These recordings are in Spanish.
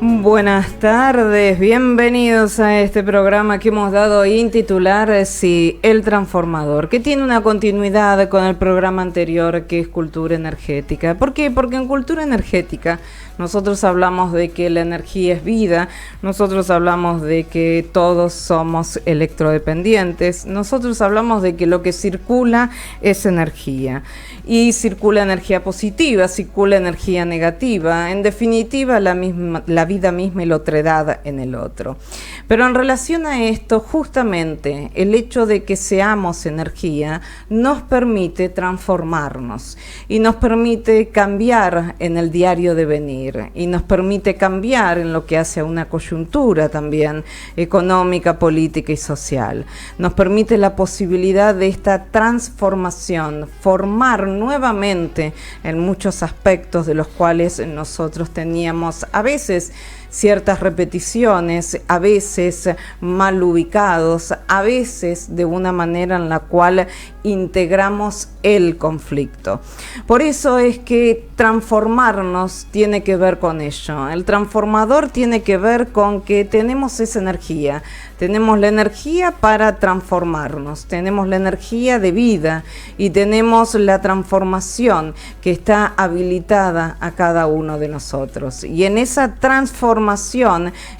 Buenas tardes, bienvenidos a este programa que hemos dado intitular Sí, el transformador, que tiene una continuidad con el programa anterior que es Cultura Energética. ¿Por qué? Porque en Cultura Energética nosotros hablamos de que la energía es vida, nosotros hablamos de que todos somos electrodependientes, nosotros hablamos de que lo que circula es energía. Y circula energía positiva, circula energía negativa, en definitiva la vida misma y la otredad en el otro. Pero en relación a esto, justamente el hecho de que seamos energía nos permite transformarnos y nos permite cambiar en el diario devenir y nos permite cambiar en lo que hace a una coyuntura también económica, política y social. Nos permite la posibilidad de esta transformación, formar nuevamente en muchos aspectos de los cuales nosotros teníamos a veces ciertas repeticiones, a veces mal ubicados, a veces de una manera en la cual integramos el conflicto. Por eso es que transformarnos tiene que ver con ello. El transformador tiene que ver con que tenemos esa energía. Tenemos la energía para transformarnos, tenemos la energía de vida y tenemos la transformación que está habilitada a cada uno de nosotros. Y en esa transformación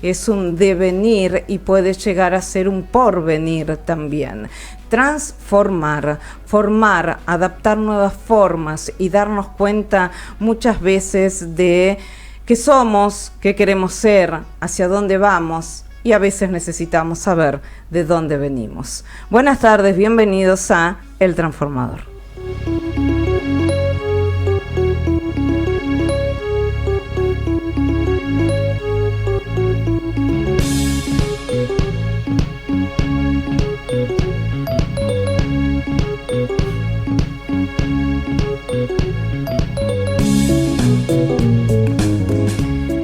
es un devenir y puede llegar a ser un porvenir también. Transformar, formar, adaptar nuevas formas y darnos cuenta muchas veces de qué somos, qué queremos ser, hacia dónde vamos. Y a veces necesitamos saber de dónde venimos. Buenas tardes, bienvenidos a El Transformador.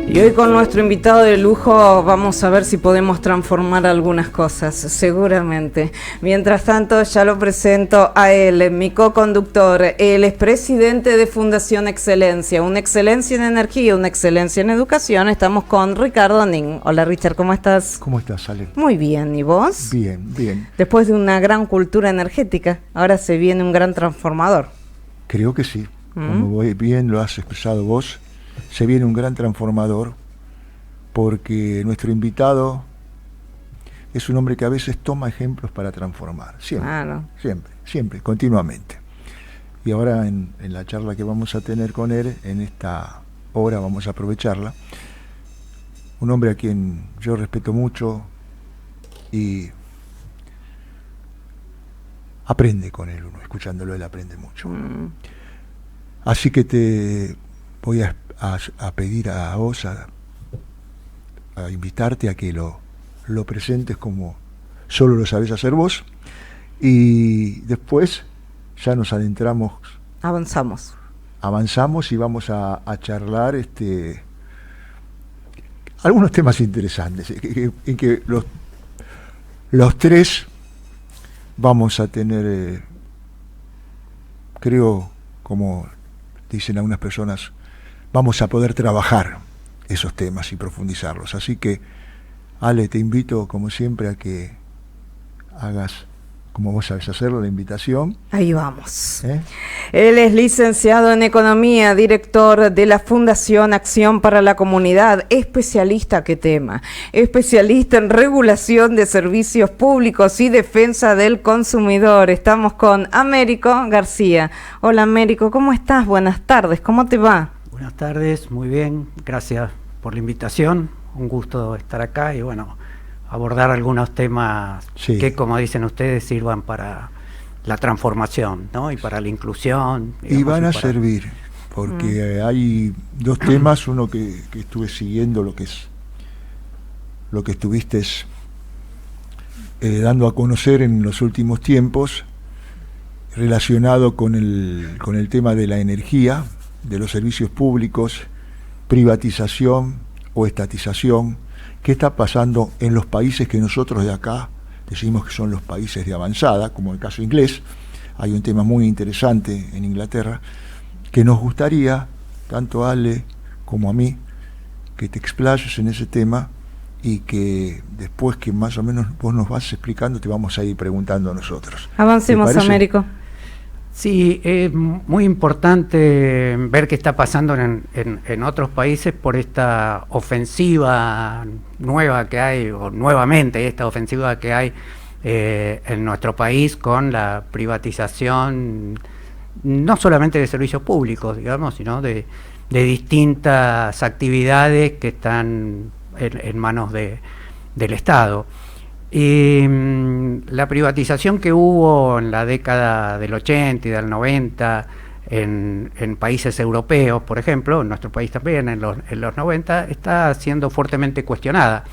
Y hoy con nuestro invitado de lujo vamos a ver si podemos transformar algunas cosas, seguramente. Mientras tanto ya lo presento a él, mi co-conductor. Él es presidente de Fundación Excelencia, una excelencia en energía, una excelencia en educación. Estamos con Ricardo Nin. Hola Richard, ¿cómo estás? ¿Cómo estás, Ale? Muy bien, ¿y vos? Bien, bien. Después de una gran cultura energética, ahora se viene un gran transformador. Creo que sí, como bien lo has expresado vos. Se viene un gran transformador porque nuestro invitado es un hombre que a veces toma ejemplos para transformar, siempre, continuamente. Y ahora en la charla que vamos a tener con él, en esta hora vamos a aprovecharla, un hombre a quien yo respeto mucho y aprende con él, uno escuchándolo él aprende mucho. Así que te voy a pedir a vos, a invitarte a que lo presentes como solo lo sabés hacer vos, y después ya nos adentramos. Avanzamos y vamos a charlar algunos temas interesantes, en que los tres vamos a tener, creo, como dicen algunas personas, vamos a poder trabajar esos temas y profundizarlos. Así que, Ale, te invito, como siempre, a que hagas, como vos sabés hacerlo, la invitación. Ahí vamos. Él es licenciado en Economía, director de la Fundación Acción para la Comunidad, especialista, ¿qué tema? Especialista en regulación de servicios públicos y defensa del consumidor. Estamos con Américo García. Hola, Américo, ¿cómo estás? Buenas tardes, ¿cómo te va? Buenas tardes, muy bien, gracias por la invitación, un gusto estar acá y bueno, abordar algunos temas que, como dicen ustedes, sirvan para la transformación, ¿no? Y para la inclusión. Y van a servir, porque hay dos temas, uno que estuve siguiendo, lo que estuviste dando a conocer en los últimos tiempos, relacionado con el tema de la energía, de los servicios públicos, privatización o estatización. ¿Qué está pasando en los países que nosotros de acá decimos que son los países de avanzada, como el caso inglés? Hay un tema muy interesante en Inglaterra que nos gustaría, tanto a Ale como a mí, que te explayes en ese tema y que después que más o menos vos nos vas explicando te vamos a ir preguntando a nosotros. Avancemos, Américo. Sí, es muy importante ver qué está pasando en otros países por esta ofensiva nueva que hay, o nuevamente esta ofensiva que hay en nuestro país con la privatización, no solamente de servicios públicos, digamos, sino de distintas actividades que están en manos del Estado. Y la privatización que hubo en la década del 80 y del 90 en países europeos, por ejemplo, en nuestro país también, en los 90, está siendo fuertemente cuestionada.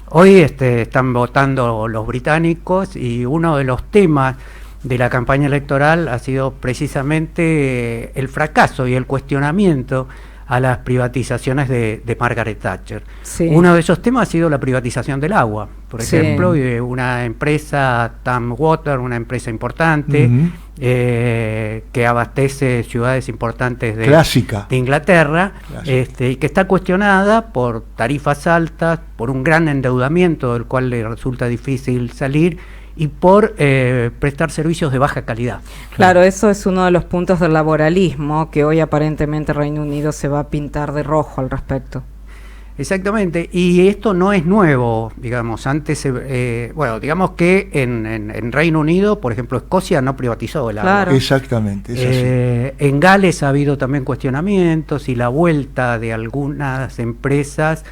Hoy están votando los británicos y uno de los temas de la campaña electoral ha sido precisamente el fracaso y el cuestionamiento a las privatizaciones de Margaret Thatcher. Sí. Uno de esos temas ha sido la privatización del agua, por ejemplo, de una empresa, Thames Water, una empresa importante, que abastece ciudades importantes de Inglaterra, y que está cuestionada por tarifas altas, por un gran endeudamiento del cual le resulta difícil salir, y por prestar servicios de baja calidad. Claro, eso es uno de los puntos del laboralismo que hoy aparentemente Reino Unido se va a pintar de rojo al respecto. Exactamente, y esto no es nuevo, digamos, antes, bueno, digamos que en Reino Unido, por ejemplo, Escocia no privatizó el agua. Claro. Exactamente, es así. En Gales ha habido también cuestionamientos y la vuelta de algunas empresas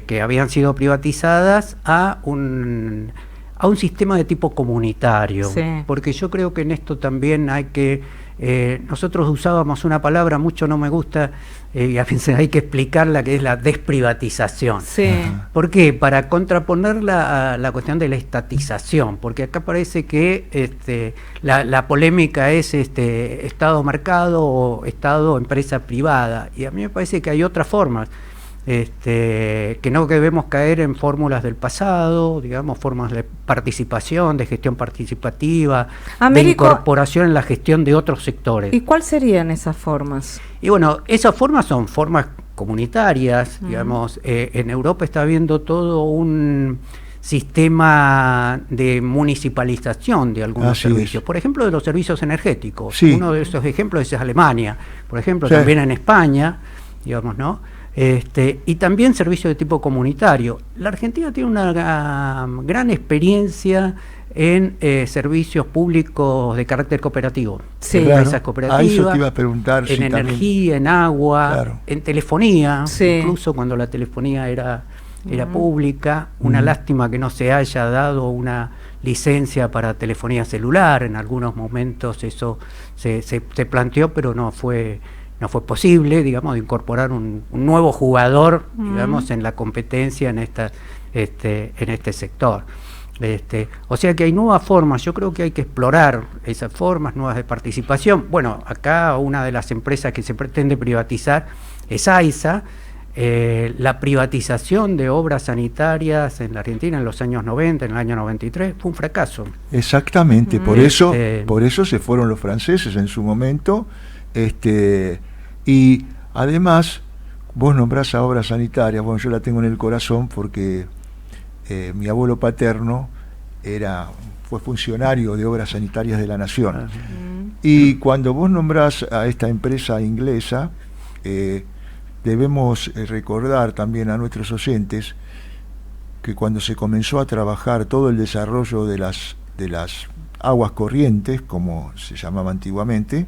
que habían sido privatizadas a un sistema de tipo comunitario, sí. Porque yo creo que en esto también hay que, nosotros usábamos una palabra, mucho no me gusta, y a veces hay que explicarla, que es la desprivatización. Sí. ¿Por qué? Para contraponerla a la cuestión de la estatización, porque acá parece que la polémica es Estado-mercado o Estado-empresa privada, y a mí me parece que hay otras formas. Que no debemos caer en fórmulas del pasado, digamos, formas de participación, de gestión participativa, Américo, de incorporación en la gestión de otros sectores. ¿Y cuáles serían esas formas? Y bueno, esas formas son formas comunitarias, digamos. En Europa está habiendo todo un sistema de municipalización de algunos servicios, por ejemplo, de los servicios energéticos. Sí. Uno de esos ejemplos es Alemania, por ejemplo, sí. También en España, digamos, ¿no? Y también servicios de tipo comunitario. La Argentina tiene una gran experiencia en servicios públicos de carácter cooperativo. Sí, empresas cooperativas, eso te iba a preguntar, en energía, en agua, claro. En telefonía, sí. Incluso cuando la telefonía era pública. Una lástima que no se haya dado una licencia para telefonía celular. En algunos momentos eso se planteó, pero no fue posible, digamos, de incorporar un nuevo jugador, digamos, en la competencia en este sector. O sea que hay nuevas formas, yo creo que hay que explorar esas formas nuevas de participación. Bueno, acá una de las empresas que se pretende privatizar es AISA. La privatización de obras sanitarias en la Argentina en los años 90, en el año 93, fue un fracaso. Exactamente, por eso se fueron los franceses en su momento. Y además vos nombrás a obras sanitarias. Bueno, yo la tengo en el corazón porque mi abuelo paterno fue funcionario de obras sanitarias de la Nación. Y cuando vos nombrás a esta empresa inglesa, debemos recordar también a nuestros oyentes que cuando se comenzó a trabajar todo el desarrollo de las aguas corrientes, como se llamaba antiguamente,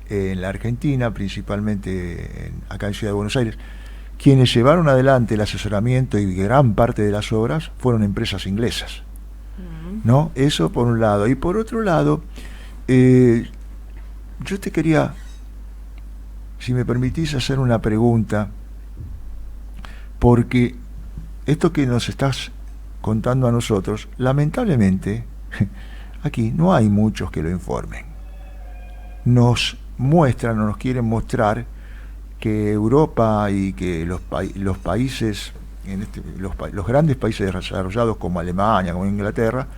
en la Argentina, principalmente acá en Ciudad de Buenos Aires, quienes llevaron adelante el asesoramiento y gran parte de las obras fueron empresas inglesas, ¿no? Eso por un lado. Y por otro lado, yo te quería, si me permitís, hacer una pregunta, porque esto que nos estás contando a nosotros, lamentablemente, aquí no hay muchos que lo informen. Nos muestran o nos quieren mostrar que Europa y que los países, los grandes países desarrollados como Alemania, como Inglaterra,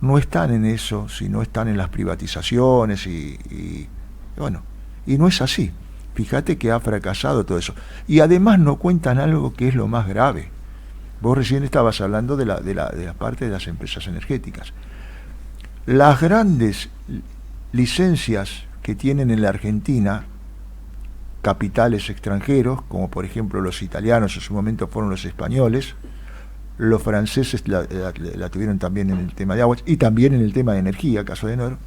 no están en eso, sino están en las privatizaciones y bueno, y no es así. Fíjate que ha fracasado todo eso. Y además no cuentan algo que es lo más grave. Vos recién estabas hablando de la parte de las empresas energéticas. Las grandes licencias que tienen en la Argentina capitales extranjeros, como por ejemplo los italianos, en su momento fueron los españoles, los franceses la tuvieron también en el tema de aguas y también en el tema de energía, caso de Noro.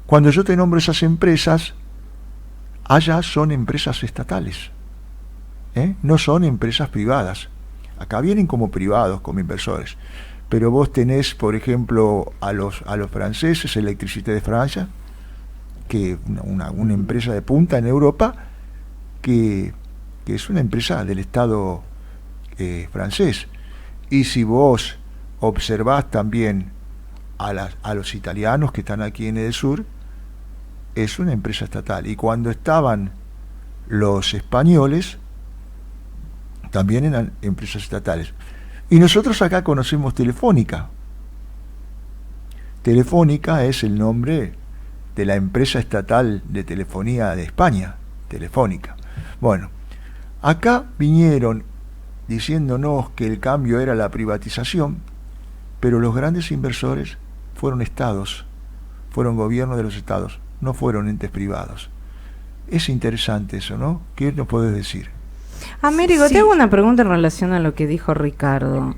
Cuando yo te nombro esas empresas, allá son empresas estatales, no son empresas privadas. Acá vienen como privados, como inversores. Pero vos tenés, por ejemplo, a los franceses, Electricité de Francia, que una empresa de punta en Europa, que es una empresa del Estado francés. Y si vos observás también a los italianos que están aquí en el sur, es una empresa estatal. Y cuando estaban los españoles, también eran empresas estatales. Y nosotros acá conocemos Telefónica. Telefónica es el nombre de la empresa estatal de telefonía de España, Telefónica. Bueno, acá vinieron diciéndonos que el cambio era la privatización, pero los grandes inversores fueron estados, fueron gobiernos de los estados, no fueron entes privados. Es interesante eso, ¿no? ¿Qué nos puedes decir? Américo, te hago una pregunta en relación a lo que dijo Ricardo.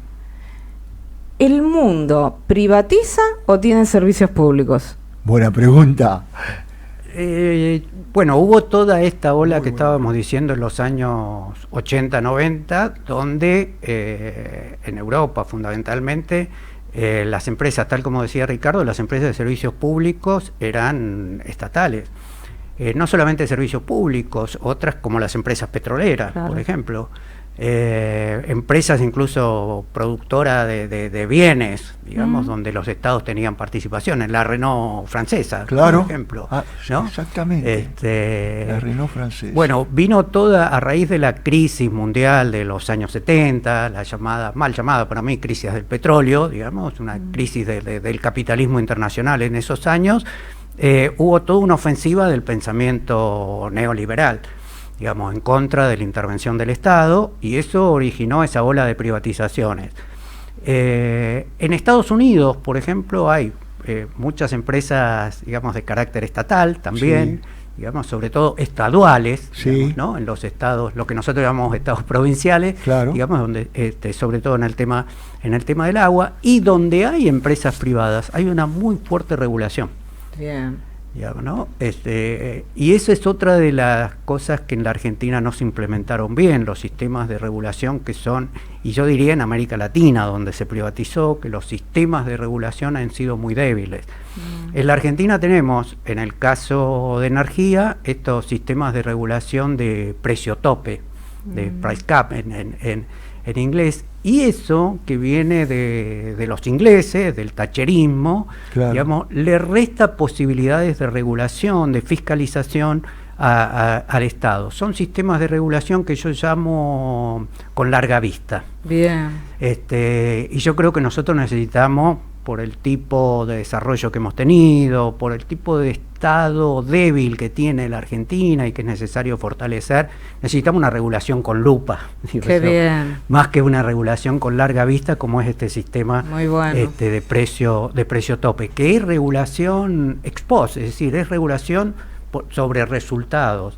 ¿El mundo privatiza o tiene servicios públicos? Buena pregunta. Bueno, hubo toda esta ola que estábamos diciendo en los años 80, 90, donde en Europa fundamentalmente las empresas, tal como decía Ricardo, las empresas de servicios públicos eran estatales. No solamente servicios públicos, otras como las empresas petroleras, claro, por ejemplo, empresas incluso productoras de bienes, digamos, donde los estados tenían participación, en la Renault francesa, claro, por ejemplo. ¿no? Exactamente, la Renault francesa. Bueno, vino toda a raíz de la crisis mundial de los años 70, la llamada, mal llamada para mí, crisis del petróleo, digamos, una crisis del capitalismo internacional en esos años. Hubo toda una ofensiva del pensamiento neoliberal, digamos, en contra de la intervención del Estado, y eso originó esa ola de privatizaciones. En Estados Unidos, por ejemplo, hay muchas empresas, digamos, de carácter estatal también, sí, digamos, sobre todo estaduales, sí, digamos, ¿no? En los estados, lo que nosotros llamamos estados provinciales, claro, digamos, donde sobre todo en el tema del agua, y donde hay empresas privadas, hay una muy fuerte regulación. Bien. Digamos, ¿no? Y eso es otra de las cosas que en la Argentina no se implementaron bien, los sistemas de regulación que son, y yo diría en América Latina, donde se privatizó, que los sistemas de regulación han sido muy débiles. En la Argentina tenemos, en el caso de energía, estos sistemas de regulación de precio tope, de price cap en inglés, y eso que viene de los ingleses, del thatcherismo, claro, digamos, le resta posibilidades de regulación, de fiscalización al Estado. Son sistemas de regulación que yo llamo con larga vista. Bien. Y yo creo que nosotros necesitamos, por el tipo de desarrollo que hemos tenido, por el tipo de Estado débil que tiene la Argentina y que es necesario fortalecer, necesitamos una regulación con lupa. Qué bien. Más que una regulación con larga vista como es este sistema, muy bueno, de precio tope, que es regulación ex post, es decir, es regulación sobre resultados.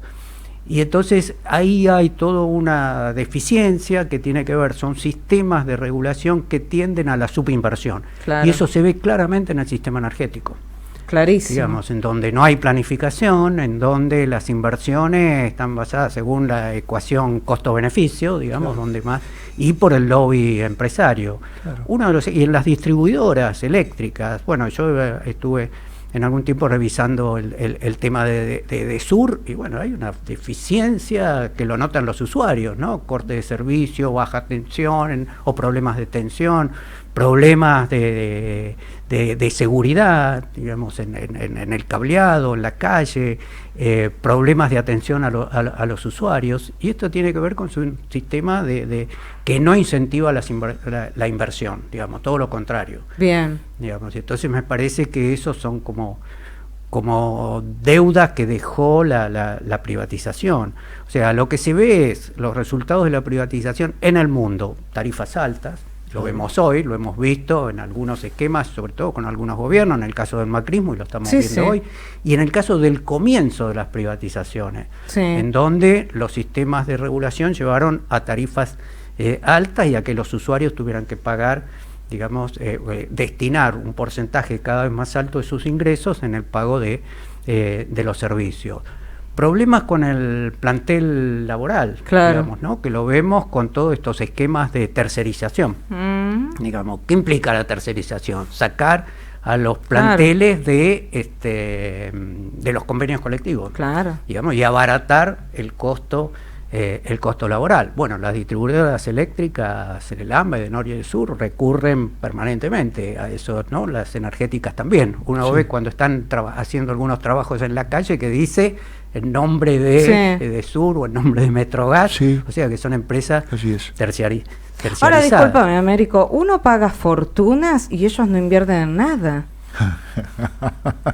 Y entonces ahí hay toda una deficiencia que tiene que ver, son sistemas de regulación que tienden a la subinversión. Claro. Y eso se ve claramente en el sistema energético. Clarísimo. Digamos, en donde no hay planificación, en donde las inversiones están basadas según la ecuación costo-beneficio, digamos, claro, donde más, y por el lobby empresario. Claro. Y en las distribuidoras eléctricas, bueno, yo estuve en algún tiempo revisando el tema de Sur, y bueno, hay una deficiencia que lo notan los usuarios, ¿no? Corte de servicio, baja tensión o problemas de tensión, problemas de seguridad, digamos, en el cableado, en la calle, problemas de atención a los usuarios, y esto tiene que ver con su sistema que no incentiva la inversión, digamos, todo lo contrario. Bien. Digamos, entonces me parece que esos son como como deuda que dejó la privatización. O sea, lo que se ve es los resultados de la privatización en el mundo, tarifas altas, lo vemos hoy, lo hemos visto en algunos esquemas, sobre todo con algunos gobiernos, en el caso del macrismo, y lo estamos viendo hoy, y en el caso del comienzo de las privatizaciones, en donde los sistemas de regulación llevaron a tarifas altas y a que los usuarios tuvieran que pagar, digamos, destinar un porcentaje cada vez más alto de sus ingresos en el pago de los servicios. Problemas con el plantel laboral, digamos, ¿no? Que lo vemos con todos estos esquemas de tercerización. Digamos, ¿qué implica la tercerización? Sacar a los planteles de los convenios colectivos, digamos, y abaratar el costo laboral. Bueno, las distribuidoras eléctricas, el AMBA, de Norte y del Sur, recurren permanentemente a eso, ¿no? Las energéticas también. Uno ve cuando están haciendo algunos trabajos en la calle que dice en nombre de Sur o en nombre de Metrogas, o sea que son empresas terciarizadas. Ahora, discúlpame, Américo, uno paga fortunas y ellos no invierten en nada.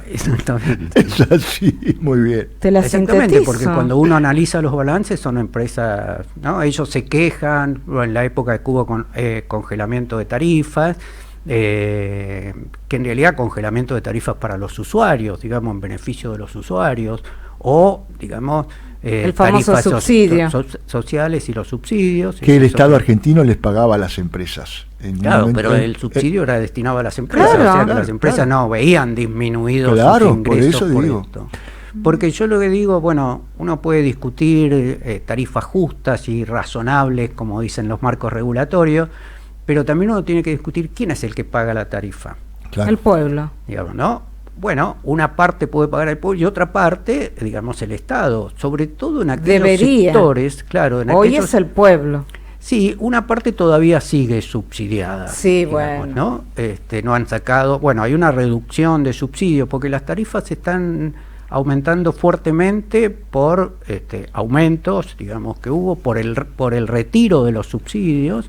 Exactamente. Es así, muy bien. Te la Exactamente, porque cuando uno analiza los balances son empresas, ¿no? Ellos se quejan, en la época de que hubo congelamiento de tarifas, que en realidad congelamiento de tarifas para los usuarios, digamos, en beneficio de los usuarios, o digamos el famoso subsidio sociales y los subsidios que el Estado argentino les pagaba a las empresas. Claro, pero el subsidio era destinado a las empresas, o sea que las empresas no veían disminuidos sus ingresos por esto. Porque yo lo que digo, bueno, uno puede discutir tarifas justas y razonables, como dicen los marcos regulatorios, pero también uno tiene que discutir quién es el que paga la tarifa. El pueblo. Digamos, ¿no? Bueno, una parte puede pagar el pueblo y otra parte, digamos, el Estado, sobre todo en aquellos sectores, claro. Hoy es el pueblo. Sí, una parte todavía sigue subsidiada. Sí, digamos, ¿no? No han sacado, bueno, hay una reducción de subsidios porque las tarifas están aumentando fuertemente por aumentos, digamos, que hubo por el retiro de los subsidios,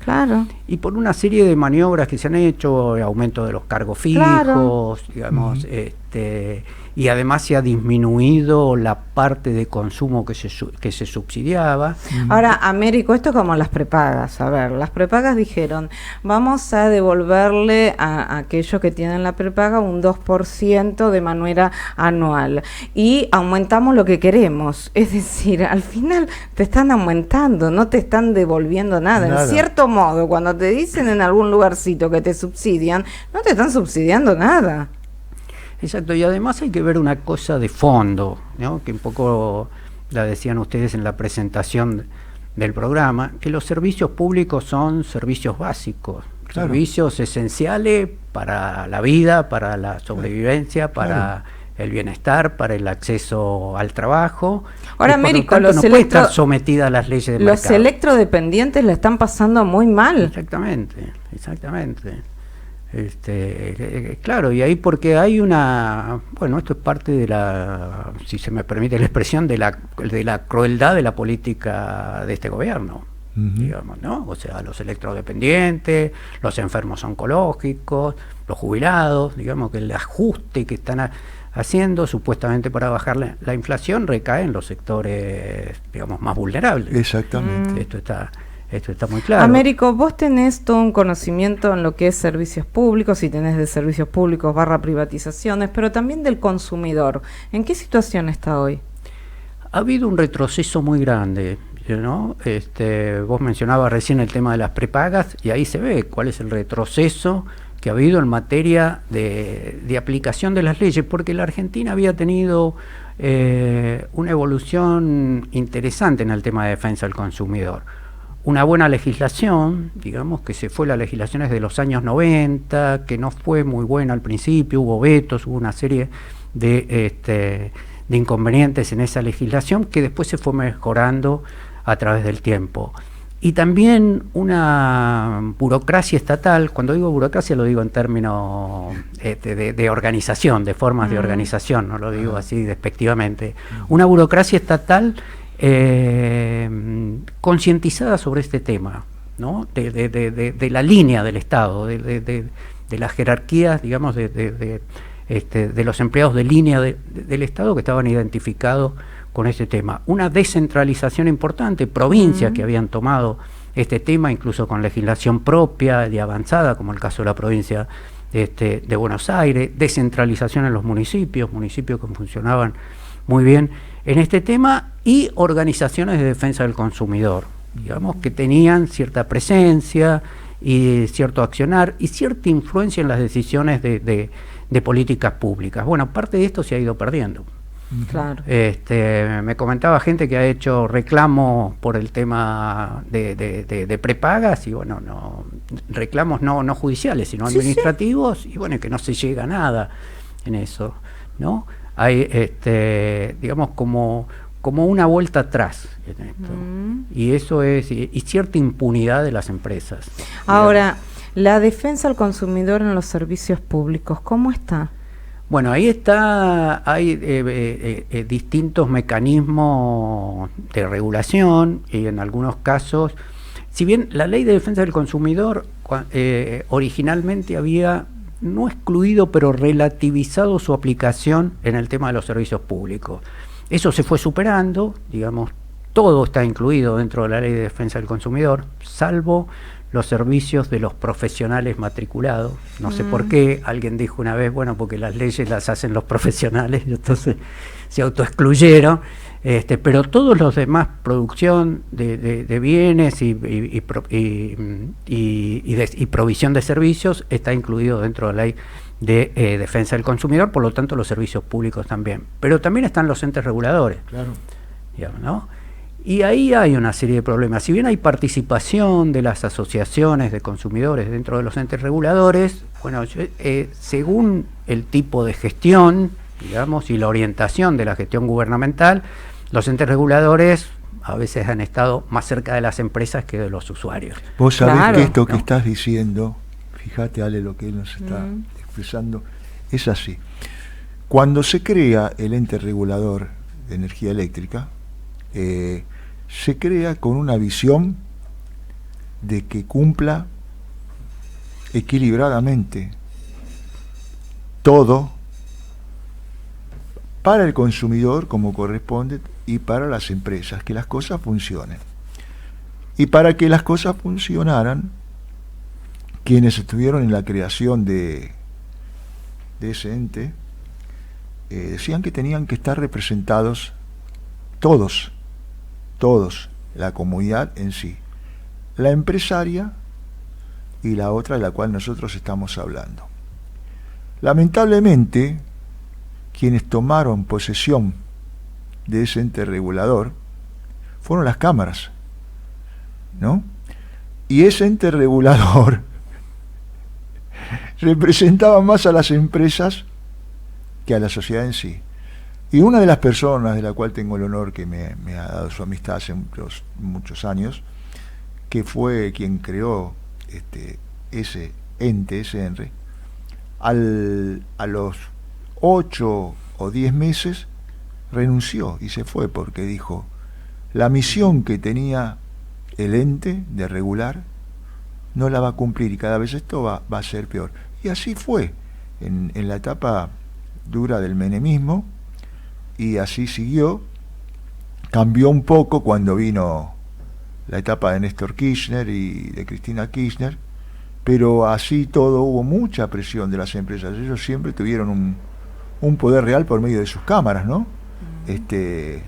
y por una serie de maniobras que se han hecho, aumento de los cargos fijos, digamos, y además se ha disminuido la parte de consumo que se subsidiaba. Ahora, Américo, esto es como las prepagas. A ver, las prepagas dijeron, vamos a devolverle a aquellos que tienen la prepaga un 2% de manera anual y aumentamos lo que queremos. Es decir, al final te están aumentando, no te están devolviendo nada. En cierto modo, cuando te dicen en algún lugarcito que te subsidian, no te están subsidiando nada. Exacto, y además hay que ver una cosa de fondo, ¿no? Que un poco la decían ustedes en la presentación del programa, que los servicios públicos son servicios básicos, servicios esenciales para la vida, para la sobrevivencia, para el bienestar, para el acceso al trabajo. Ahora, Américo, no puede estar sometida a las leyes del mercado. Los electrodependientes la están pasando muy mal. Exactamente. Claro, y ahí porque hay una, bueno, esto es parte de la, si se me permite la expresión, de la crueldad de la política de este gobierno, digamos, ¿no? O sea, los electrodependientes, los enfermos oncológicos, los jubilados, digamos que el ajuste que están haciendo supuestamente para bajar la inflación recae en los sectores, digamos, más vulnerables. Exactamente. Esto está muy claro. Américo, vos tenés todo un conocimiento en lo que es servicios públicos y tenés de servicios públicos / privatizaciones, pero también del consumidor. ¿En qué situación está hoy? Ha habido un retroceso muy grande, ¿no? Vos mencionabas recién el tema de las prepagas y ahí se ve cuál es el retroceso que ha habido en materia de aplicación de las leyes, porque la Argentina había tenido una evolución interesante en el tema de defensa del consumidor. Una buena legislación, digamos que se fue la legislación desde los años 90, que no fue muy buena al principio, hubo vetos, hubo una serie de inconvenientes en esa legislación que después se fue mejorando a través del tiempo. Y también una burocracia estatal, cuando digo burocracia lo digo en términos de organización, de formas de organización, no lo digo así despectivamente, una burocracia estatal concientizada sobre este tema, ¿no? De la línea del Estado, de las jerarquías, digamos, de de los empleados de línea del Estado que estaban identificados con este tema. Una descentralización importante, provincias que habían tomado este tema, incluso con legislación propia y avanzada, como el caso de la provincia de Buenos Aires, descentralización en los municipios que funcionaban muy bien en este tema, y organizaciones de defensa del consumidor, digamos, que tenían cierta presencia y cierto accionar y cierta influencia en las decisiones de políticas públicas. Bueno, parte de esto se ha ido perdiendo. Claro. Me comentaba gente que ha hecho reclamos por el tema de prepagas, y bueno, reclamos no judiciales, sino administrativos, y bueno, que no se llega a nada en eso, ¿no? Hay, digamos, como una vuelta atrás en esto. Y eso es, y cierta impunidad de las empresas. Ahora, la defensa al consumidor en los servicios públicos, ¿cómo está? Bueno, ahí hay distintos mecanismos de regulación, y en algunos casos, si bien la ley de defensa del consumidor originalmente había no excluido, pero relativizado su aplicación en el tema de los servicios públicos. Eso se fue superando, digamos, todo está incluido dentro de la ley de defensa del consumidor, salvo los servicios de los profesionales matriculados. No sé por qué, alguien dijo una vez, bueno, porque las leyes las hacen los profesionales, y entonces se autoexcluyeron, pero todos los demás, producción de bienes y provisión de servicios, está incluido dentro de la ley de defensa del consumidor, por lo tanto los servicios públicos también. Pero también están los entes reguladores, claro, digamos, ¿no? Y ahí hay una serie de problemas. Si bien hay participación de las asociaciones de consumidores dentro de los entes reguladores, bueno, según el tipo de gestión, digamos, y la orientación de la gestión gubernamental, los entes reguladores a veces han estado más cerca de las empresas que de los usuarios. Vos sabés que esto que estás diciendo, fíjate, Ale, lo que él nos está expresando, es así. Cuando se crea el ente regulador de energía eléctrica, se crea con una visión de que cumpla equilibradamente todo para el consumidor como corresponde y para las empresas, que las cosas funcionen. Y para que las cosas funcionaran, quienes estuvieron en la creación de ese ente decían que tenían que estar representados todos, la comunidad en sí, la empresaria y la otra de la cual nosotros estamos hablando. Lamentablemente, quienes tomaron posesión de ese ente regulador fueron las cámaras, ¿no? Y ese ente regulador representaba más a las empresas que a la sociedad en sí. Y una de las personas de la cual tengo el honor, que me ha dado su amistad hace muchos años, que fue quien creó ese ente, ese ENRE, a los 8 o 10 meses renunció y se fue, porque dijo, la misión que tenía el ente de regular no la va a cumplir y cada vez esto va a ser peor. Y así fue en la etapa dura del menemismo, y así siguió. Cambió un poco cuando vino la etapa de Néstor Kirchner y de Cristina Kirchner, pero así todo hubo mucha presión de las empresas. Ellos siempre tuvieron un poder real por medio de sus cámaras, ¿no?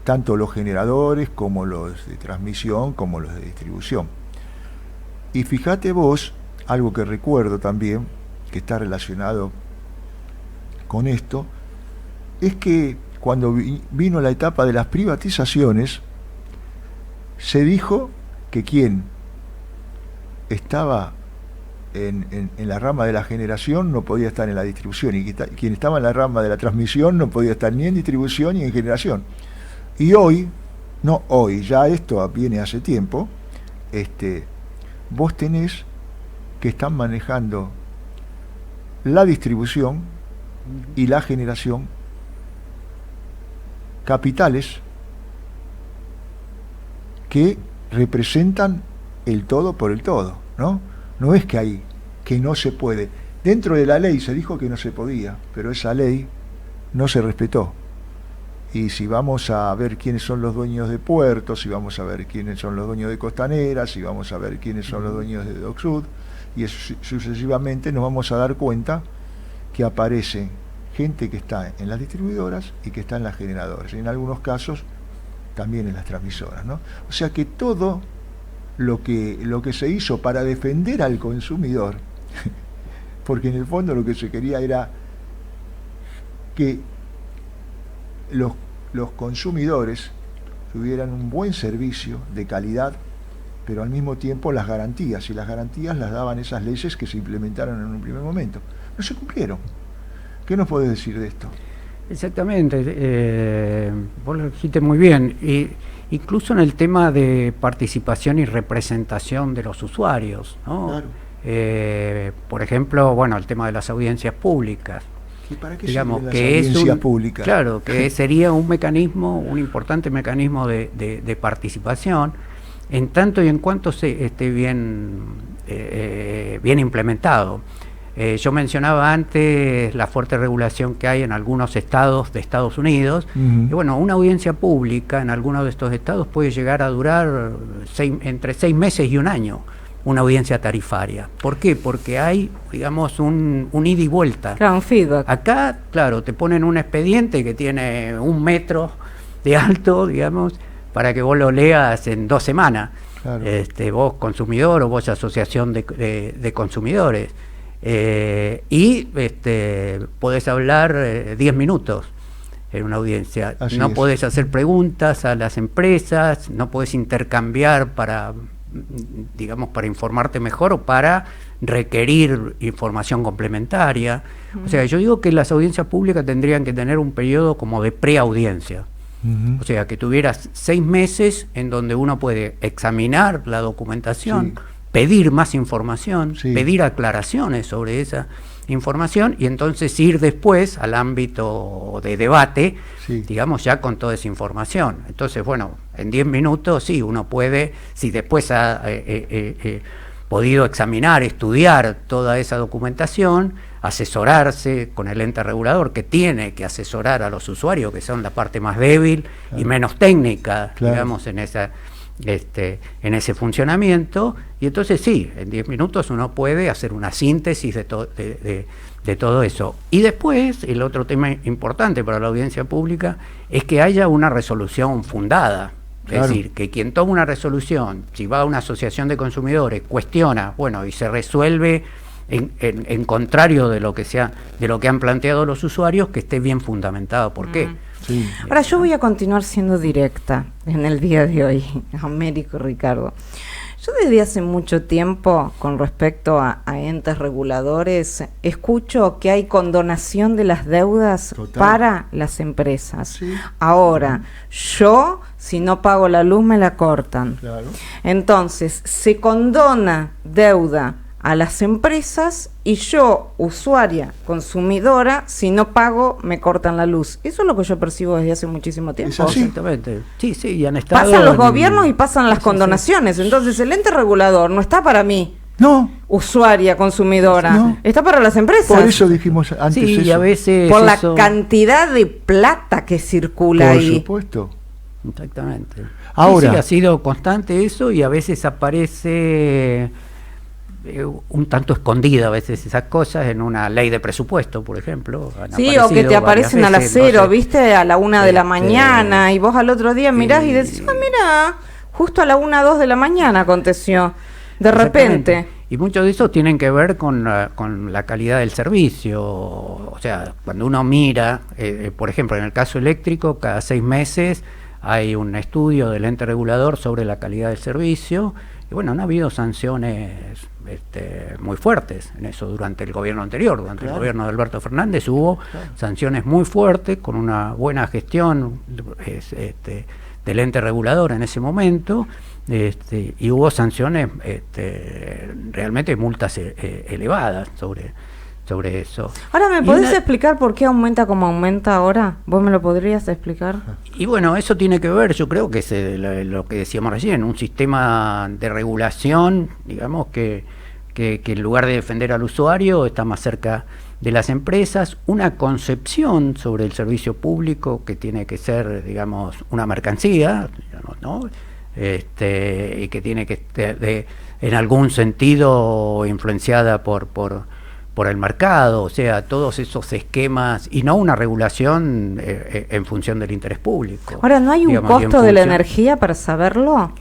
Tanto los generadores como los de transmisión como los de distribución. Y fíjate vos, algo que recuerdo también, que está relacionado con esto, es que cuando vino la etapa de las privatizaciones, se dijo que quien estaba en la rama de la generación no podía estar en la distribución, y quien estaba en la rama de la transmisión no podía estar ni en distribución ni en generación. Y hoy, ya esto viene hace tiempo, vos tenés que están manejando la distribución y la generación capitales que representan el todo por el todo, ¿no? No es que no se puede. Dentro de la ley se dijo que no se podía, pero esa ley no se respetó. Y si vamos a ver quiénes son los dueños de puertos, si vamos a ver quiénes son los dueños de costaneras, si vamos a ver quiénes son los dueños de Dock Sud, y sucesivamente nos vamos a dar cuenta que aparece gente que está en las distribuidoras y que está en las generadoras, y en algunos casos también en las transmisoras, ¿no? O sea que todo lo que se hizo para defender al consumidor, porque en el fondo lo que se quería era que los consumidores tuvieran un buen servicio de calidad, pero al mismo tiempo las garantías, y las garantías las daban esas leyes que se implementaron en un primer momento. No se cumplieron. ¿Qué nos podés decir de esto? Exactamente, vos lo dijiste muy bien, y incluso en el tema de participación y representación de los usuarios, ¿no? Claro. Por ejemplo, bueno, el tema de las audiencias públicas. ¿Y para qué digamos que es pública? Claro, que sería un mecanismo, un importante mecanismo de participación, en tanto y en cuanto esté bien implementado. Yo mencionaba antes la fuerte regulación que hay en algunos estados de Estados Unidos. Y bueno, una audiencia pública en algunos de estos estados puede llegar a durar entre 6 meses y un año. Una audiencia tarifaria. ¿Por qué? Porque hay, digamos, un ida y vuelta. Claro, un feedback. Acá, claro, te ponen un expediente que tiene 1 metro de alto, digamos, para que vos lo leas en 2 semanas. Claro. Vos consumidor o vos asociación de consumidores. Y podés hablar 10 minutos en una audiencia. Así no es. podés hacer preguntas a las empresas, no podés intercambiar para informarte mejor o para requerir información complementaria. O sea, yo digo que las audiencias públicas tendrían que tener un periodo como de preaudiencia. O sea, que tuvieras 6 meses en donde uno puede examinar la documentación, pedir más información, pedir aclaraciones sobre esa información y entonces ir después al ámbito de debate, digamos, ya con toda esa información. Entonces, bueno, en 10 minutos uno puede, si después ha podido examinar, estudiar toda esa documentación, asesorarse con el ente regulador que tiene que asesorar a los usuarios, que son la parte más débil y menos técnica, digamos, en ese funcionamiento, y entonces en 10 minutos uno puede hacer una síntesis de todo eso. Y después, el otro tema importante para la audiencia pública es que haya una resolución fundada. Es decir, que quien toma una resolución, si va a una asociación de consumidores, cuestiona, bueno, y se resuelve en contrario de lo que han planteado los usuarios, que esté bien fundamentado. ¿Por qué? Ahora yo voy a continuar siendo directa en el día de hoy, Américo Ricardo. Yo desde hace mucho tiempo, con respecto a entes reguladores, escucho que hay condonación de las deudas para las empresas. Ahora, yo, si no pago la luz, me la cortan. Entonces, se condona deuda a las empresas y yo, usuaria, consumidora, si no pago, me cortan la luz. Eso es lo que yo percibo desde hace muchísimo tiempo. Exactamente. Sí, y han estado... Pasan los gobiernos y pasan las condonaciones. Entonces, el ente regulador no está para mí. No. Usuaria, consumidora. No. Está para las empresas. Por eso dijimos antes eso. Y a veces por la cantidad de plata que circula ahí. Por supuesto. Exactamente. Ahora. Ha sido constante eso y a veces aparece... un tanto escondida a veces esas cosas en una ley de presupuesto, por ejemplo. O que te aparecen al acero, ¿viste? A la 1 de la mañana y vos al otro día mirás y decís, mira, justo a la 1, 2 de la mañana aconteció, de repente. Y mucho de eso tienen que ver con la calidad del servicio. O sea, cuando uno mira, por ejemplo, en el caso eléctrico, cada 6 meses hay un estudio del ente regulador sobre la calidad del servicio. Y bueno, no ha habido sanciones muy fuertes en eso durante el gobierno anterior. Durante el gobierno de Alberto Fernández hubo sanciones muy fuertes con una buena gestión del ente regulador en ese momento, y hubo sanciones, realmente multas elevadas sobre eso. Ahora, ¿me podés explicar por qué aumenta como aumenta ahora? ¿Vos me lo podrías explicar? Y bueno, eso tiene que ver, yo creo que es lo que decíamos recién, un sistema de regulación, digamos, que que en lugar de defender al usuario está más cerca de las empresas, una concepción sobre el servicio público que tiene que ser, digamos, una mercancía, ¿no? Y que tiene que estar en algún sentido influenciada por el mercado, o sea, todos esos esquemas, y no una regulación en función del interés público. Ahora, ¿no hay un costo de la energía para saberlo?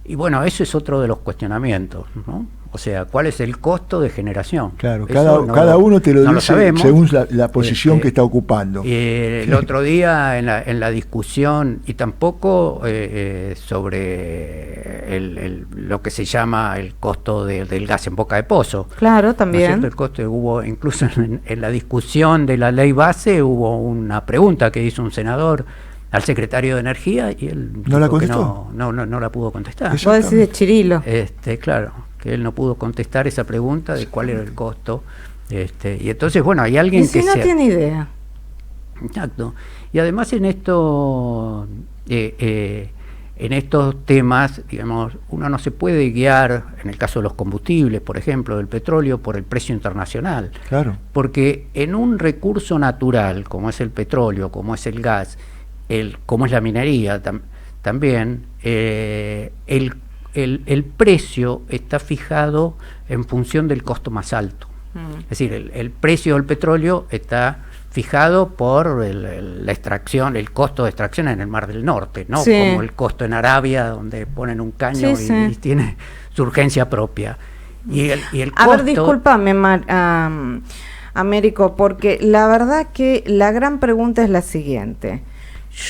Y bueno, eso es otro de los cuestionamientos, ¿no? O sea, ¿cuál es el costo de generación? Claro, cada uno te lo dice según la posición que está ocupando. El otro día en la discusión, y tampoco sobre lo que se llama el costo del gas en boca de pozo. Claro, también. ¿No es cierto? El costo hubo, incluso en la discusión de la ley base, hubo una pregunta que hizo un senador al secretario de Energía y él ¿no la contestó? No la pudo contestar. Vos decís de Chirilo. Claro, que él no pudo contestar esa pregunta de cuál era el costo. Y entonces, bueno, hay alguien que no tiene idea. Exacto. Y además en estos temas, digamos, uno no se puede guiar, en el caso de los combustibles, por ejemplo, del petróleo, por el precio internacional. Claro. Porque en un recurso natural, como es el petróleo, como es el gas, como es la minería también, el precio está fijado en función del costo más alto. Es decir, el precio del petróleo está fijado por la extracción, el costo de extracción en el Mar del Norte, ¿no? Sí. Como el costo en Arabia, donde ponen un caño y tiene su urgencia propia. Y el costo... A ver, discúlpame, Américo, porque la verdad que la gran pregunta es la siguiente.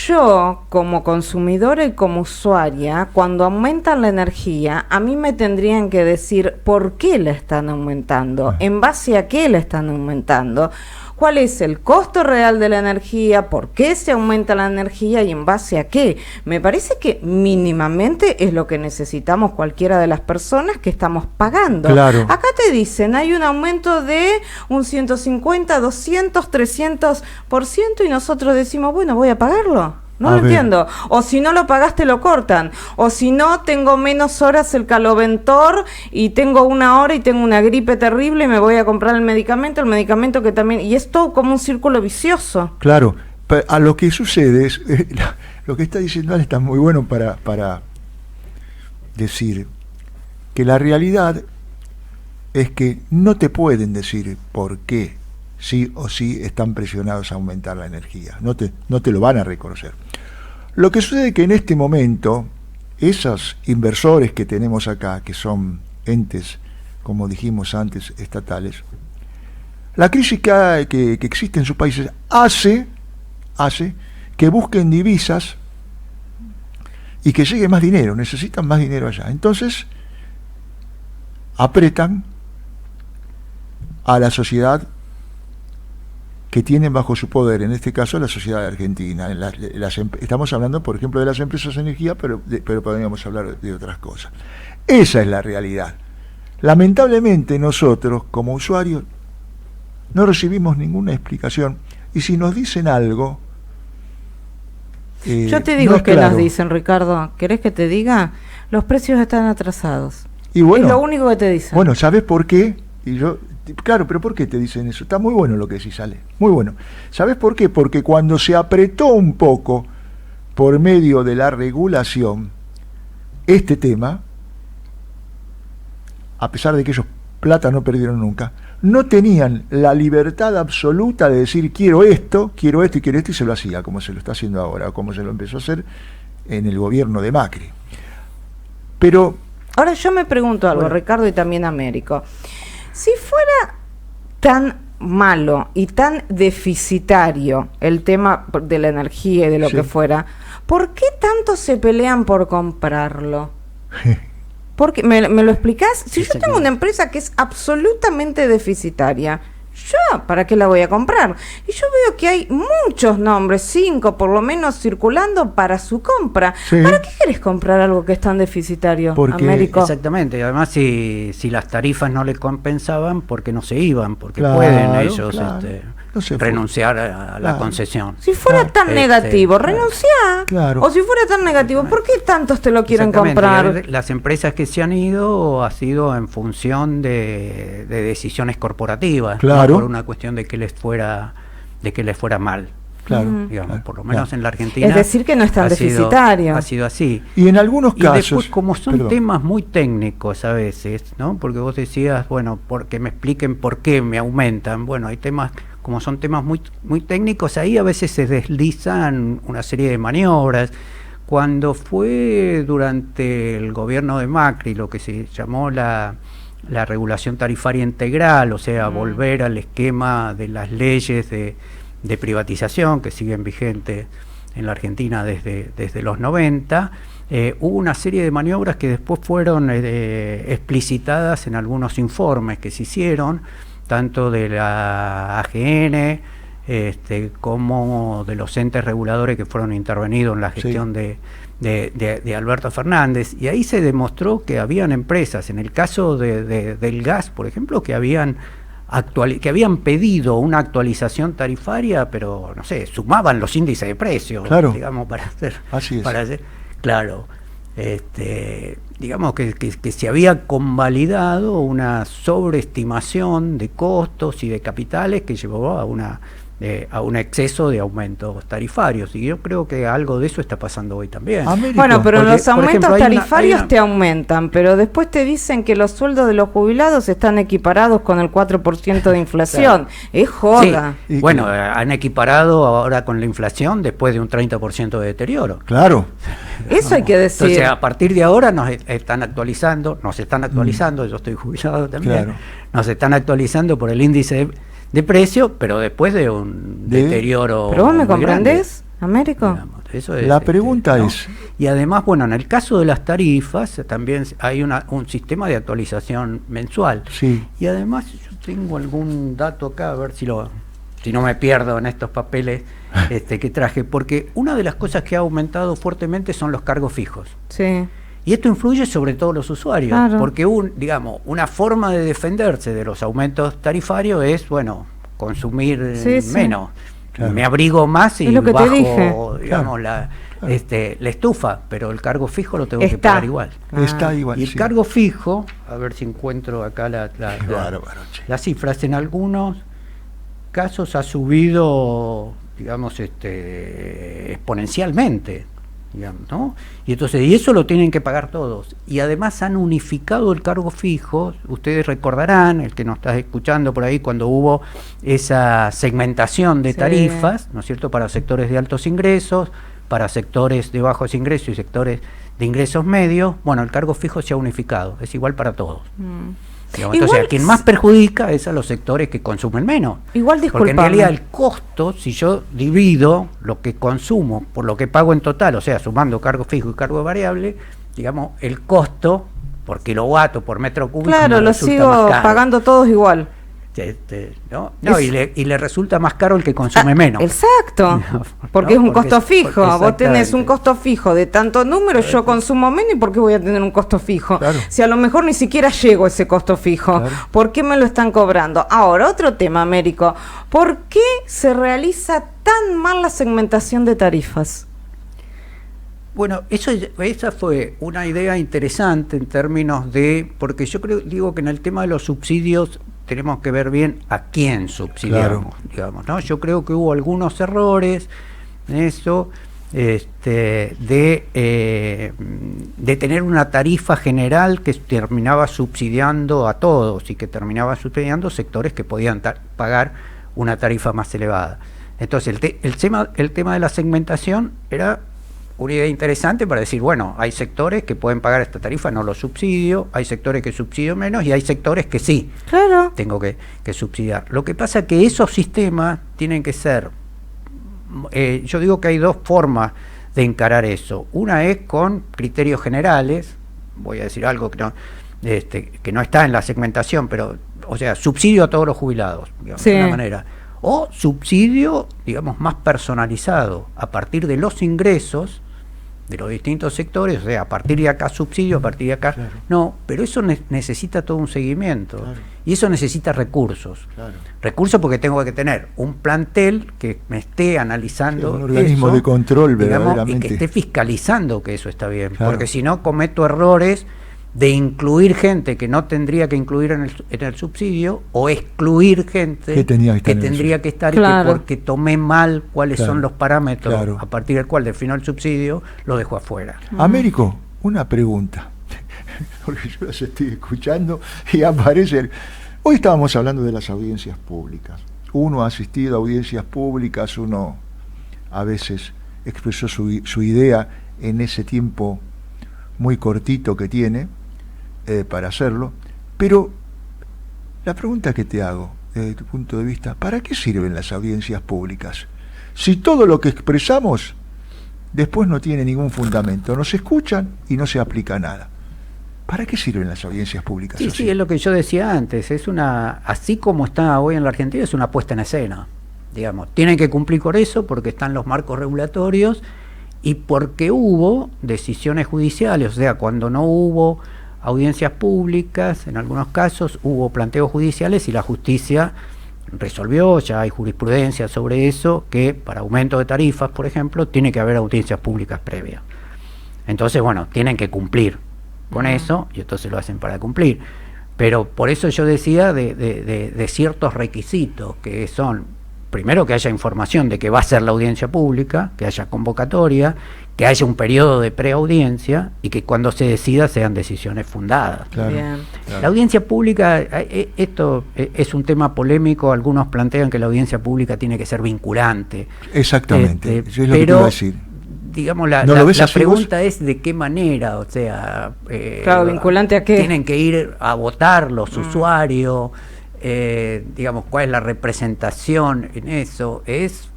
Yo, como consumidora y como usuaria, cuando aumentan la energía, a mí me tendrían que decir por qué la están aumentando, en base a qué la están aumentando, cuál es el costo real de la energía, por qué se aumenta la energía y en base a qué. Me parece que mínimamente es lo que necesitamos cualquiera de las personas que estamos pagando. Claro. Acá te dicen, hay un aumento de un 150, 200, 300% y nosotros decimos, bueno, voy a pagarlo. No lo entiendo. O si no lo pagaste, lo cortan. O si no, tengo menos horas el caloventor y tengo 1 hora y tengo una gripe terrible y me voy a comprar el medicamento que también... Y es todo como un círculo vicioso. Claro. A lo que sucede es... lo que está diciendo Ale está muy bueno para decir que la realidad es que no te pueden decir por qué sí o sí están presionados a aumentar la energía. No te lo van a reconocer. Lo que sucede es que en este momento, esos inversores que tenemos acá, que son entes, como dijimos antes, estatales, la crisis que existe en sus países hace que busquen divisas y que llegue más dinero, necesitan más dinero allá. Entonces, apretan a la sociedad que tienen bajo su poder, en este caso la sociedad argentina. Estamos hablando, por ejemplo, de las empresas de energía, pero podríamos hablar de otras cosas. Esa es la realidad. Lamentablemente nosotros, como usuarios, no recibimos ninguna explicación, y si nos dicen algo... yo te digo que nos dicen, Ricardo, ¿querés que te diga? Los precios están atrasados. Y bueno, es lo único que te dicen. Bueno, ¿sabes por qué? Claro, pero ¿por qué te dicen eso? Está muy bueno lo que decís, Ale, muy bueno. ¿Sabes por qué? Porque cuando se apretó un poco por medio de la regulación este tema, a pesar de que ellos plata no perdieron nunca, no tenían la libertad absoluta de decir quiero esto, y quiero esto, y se lo hacía, como se lo está haciendo ahora, o como se lo empezó a hacer en el gobierno de Macri. Pero... Ahora yo me pregunto algo, Ricardo, y también Américo. Si fuera tan malo y tan deficitario el tema de la energía y de lo que fuera, ¿por qué tanto se pelean por comprarlo? Porque, ¿me lo explicás? Si yo tengo una empresa que es absolutamente deficitaria, ¿yo para qué la voy a comprar? Y yo veo que hay muchos nombres, 5 por lo menos, circulando para su compra. ¿Para qué querés comprar algo que es tan deficitario, Américo? Exactamente, y además si las tarifas no le compensaban, porque no se iban, porque pueden ellos renunciar a la concesión. Si fuera tan negativo, renunciar. Claro. O si fuera tan negativo, ¿por qué tantos te lo quieren comprar? Las empresas que se han ido ha sido en función de decisiones corporativas, claro, no por una cuestión de que les fuera mal. Claro, digamos, por lo menos en la Argentina. Es decir, que no es tan deficitario. Ha sido así. Y en algunos casos. Y después, como son temas muy técnicos a veces, ¿no? Porque vos decías, bueno, porque me expliquen por qué me aumentan. Bueno, hay temas, como son temas muy, muy técnicos, ahí a veces se deslizan una serie de maniobras. Cuando fue durante el gobierno de Macri lo que se llamó la regulación tarifaria integral, o sea, volver al esquema de las leyes de privatización que siguen vigentes en la Argentina desde los 90, hubo una serie de maniobras que después fueron explicitadas en algunos informes que se hicieron, tanto de la AGN como de los entes reguladores que fueron intervenidos en la gestión de Alberto Fernández, y ahí se demostró que habían empresas, en el caso del gas, por ejemplo, que habían pedido una actualización tarifaria, pero no sé, sumaban los índices de precios, claro, digamos, para hacer, claro, digamos que se había convalidado una sobreestimación de costos y de capitales que llevó a un exceso de aumentos tarifarios, y yo creo que algo de eso está pasando hoy también. Bueno, pero los aumentos tarifarios te aumentan, pero después te dicen que los sueldos de los jubilados están equiparados con el 4% de inflación. Claro. Es joda. Sí. Bueno, han equiparado ahora con la inflación después de un 30% de deterioro. Claro. Eso hay que decir. Entonces, a partir de ahora nos están actualizando, yo estoy jubilado también, claro, nos están actualizando por el índice de precio, pero después de un deterioro. ¿Pero vos me comprendés, Américo? Digamos, eso es, la pregunta es. Y además, bueno, en el caso de las tarifas, también hay un sistema de actualización mensual. Sí. Y además, yo tengo algún dato acá, a ver si no me pierdo en estos papeles que traje, porque una de las cosas que ha aumentado fuertemente son los cargos fijos. Sí. Y esto influye sobre todos los usuarios, claro, porque una forma de defenderse de los aumentos tarifarios es, bueno, consumir menos. Claro. Me abrigo más y bajo, digamos, la estufa, pero el cargo fijo lo tengo que pagar igual. Está igual. Y el cargo fijo, a ver si encuentro acá las cifras, en algunos casos ha subido, digamos, exponencialmente. Digamos, ¿no? Y entonces, y eso lo tienen que pagar todos. Y además han unificado el cargo fijo. Ustedes recordarán, el que nos está escuchando por ahí, cuando hubo esa segmentación de tarifas, ¿no es cierto?, para sectores de altos ingresos, para sectores de bajos ingresos y sectores de ingresos medios. Bueno, el cargo fijo se ha unificado, es igual para todos. Digamos, entonces, a quien más perjudica es a los sectores que consumen menos. Igual, disculpame. Porque en realidad el costo, si yo divido lo que consumo por lo que pago en total, o sea, sumando cargo fijo y cargo variable, digamos, el costo por kilowatt o por metro cúbico, claro, lo sigo pagando todos igual. Y le resulta más caro el que consume menos. Exacto, porque es un costo fijo. Vos tenés un costo fijo de tanto número, yo consumo menos, ¿y por qué voy a tener un costo fijo? Claro. Si a lo mejor ni siquiera llego a ese costo fijo, claro, ¿por qué me lo están cobrando? Ahora, otro tema, Américo, ¿por qué se realiza tan mal la segmentación de tarifas? Bueno, esa fue una idea interesante en términos porque yo digo que en el tema de los subsidios tenemos que ver bien a quién subsidiamos, claro, digamos, ¿no? Yo creo que hubo algunos errores en eso, de tener una tarifa general que terminaba subsidiando a todos y que terminaba subsidiando sectores que podían pagar una tarifa más elevada. Entonces, el tema de la segmentación era una idea interesante para decir, bueno, hay sectores que pueden pagar esta tarifa, no lo subsidio, hay sectores que subsidio menos y hay sectores que sí, claro, tengo que subsidiar. Lo que pasa es que esos sistemas tienen que ser, yo digo que hay dos formas de encarar eso. Una es con criterios generales, voy a decir algo que no está en la segmentación, pero, o sea, subsidio a todos los jubilados, digamos, de una manera. O subsidio, digamos, más personalizado, a partir de los ingresos de los distintos sectores, o sea, a partir de acá subsidio, a partir de acá... Claro. No, pero eso necesita todo un seguimiento. Claro. Y eso necesita recursos. Claro. Recursos porque tengo que tener un plantel que me esté analizando un organismo eso, de control, verdaderamente. Y que esté fiscalizando que eso está bien. Claro. Porque si no, cometo errores de incluir gente que no tendría que incluir en el subsidio, o excluir gente que tendría que estar claro. Y que porque tomé mal cuáles claro. Son los parámetros claro. A partir del cual defino el subsidio, lo dejo afuera. Américo, una pregunta, porque yo las estoy escuchando y aparecen. Hoy estábamos hablando de las audiencias públicas. Uno ha asistido a audiencias públicas, uno a veces expresó su idea en ese tiempo muy cortito que tiene para hacerlo, pero la pregunta que te hago desde tu punto de vista, ¿para qué sirven las audiencias públicas? Si todo lo que expresamos después no tiene ningún fundamento, no se escuchan y no se aplica nada. ¿Para qué sirven las audiencias públicas? Sí, sí, es lo que yo decía antes, es así como está hoy en la Argentina, es una puesta en escena, digamos, tienen que cumplir con eso porque están los marcos regulatorios y porque hubo decisiones judiciales, o sea, cuando no hubo audiencias públicas, en algunos casos hubo planteos judiciales y la justicia resolvió, ya hay jurisprudencia sobre eso, que para aumento de tarifas, por ejemplo, tiene que haber audiencias públicas previas. Entonces, bueno, tienen que cumplir con eso y entonces lo hacen para cumplir. Pero por eso yo decía de ciertos requisitos que son, primero que haya información de que va a ser la audiencia pública, que haya convocatoria, que haya un periodo de preaudiencia y que cuando se decida sean decisiones fundadas. Claro, claro. La audiencia pública, esto es un tema polémico, algunos plantean que la audiencia pública tiene que ser vinculante. Exactamente, eso es lo que te iba a decir. Digamos, la pregunta es de qué manera, o sea... claro, vinculante a qué. Tienen que ir a votar los usuarios, digamos, cuál es la representación en eso, es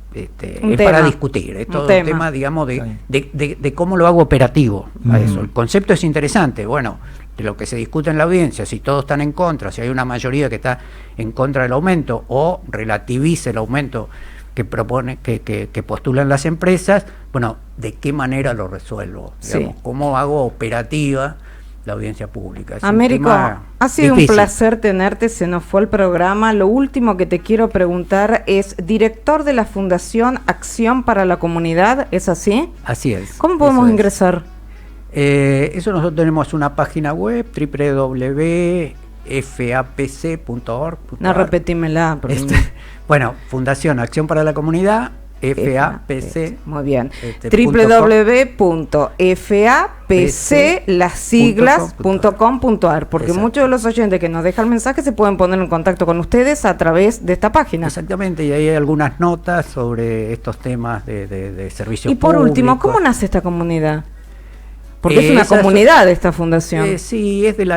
para discutir, es todo un tema, digamos, de cómo lo hago operativo a eso. El concepto es interesante, bueno, de lo que se discute en la audiencia, si todos están en contra, si hay una mayoría que está en contra del aumento o relativice el aumento que propone, que postulan las empresas, bueno, ¿de qué manera lo resuelvo? Digamos, ¿cómo hago operativa la audiencia pública? Américo, ha sido difícil. Un placer tenerte, se nos fue el programa. Lo último que te quiero preguntar es, director de la Fundación Acción para la Comunidad, ¿es así? Así es. ¿Cómo podemos ingresar? Eso nosotros tenemos una página web, www.fapc.org. No, repetímela. Bueno, Fundación Acción para la Comunidad, FAPC. Muy bien. www.fapc, las siglas.com.ar, porque exacto. Muchos de los oyentes que nos dejan mensaje se pueden poner en contacto con ustedes a través de esta página. Exactamente, y ahí hay algunas notas sobre estos temas de servicios públicos. Y por último, ¿cómo nace esta comunidad? Porque es una comunidad esta fundación. Sí, es del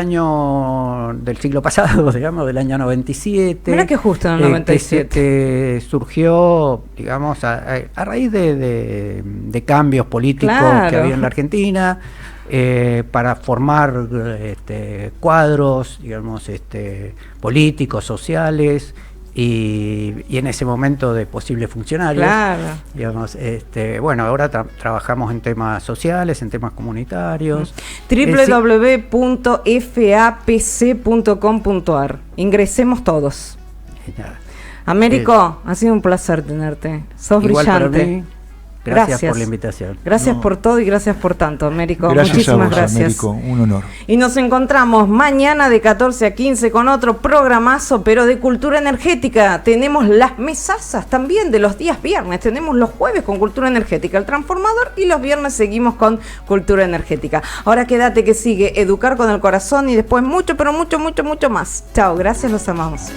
siglo pasado, digamos, del año 97. Mira que justo en el 97. Que surgió, digamos, a raíz de cambios políticos que había en la Argentina, para formar cuadros, digamos, políticos, sociales, y en ese momento de posibles funcionarios. Claro. Digamos, bueno, ahora trabajamos en temas sociales, en temas comunitarios. www.fapc.com.ar. Ingresemos todos. Américo, ha sido un placer tenerte. Sos igual brillante. Para mí. Gracias por la invitación. Gracias por todo y gracias por tanto, Américo. Muchísimas gracias. Américo, un honor. Y nos encontramos mañana de 14 a 15 con otro programazo, pero de cultura energética. Tenemos las mesazas también de los días viernes. Tenemos los jueves con cultura energética, el transformador, y los viernes seguimos con cultura energética. Ahora quédate que sigue Educar con el Corazón y después mucho, pero mucho, mucho, mucho más. Chao, gracias, los amamos.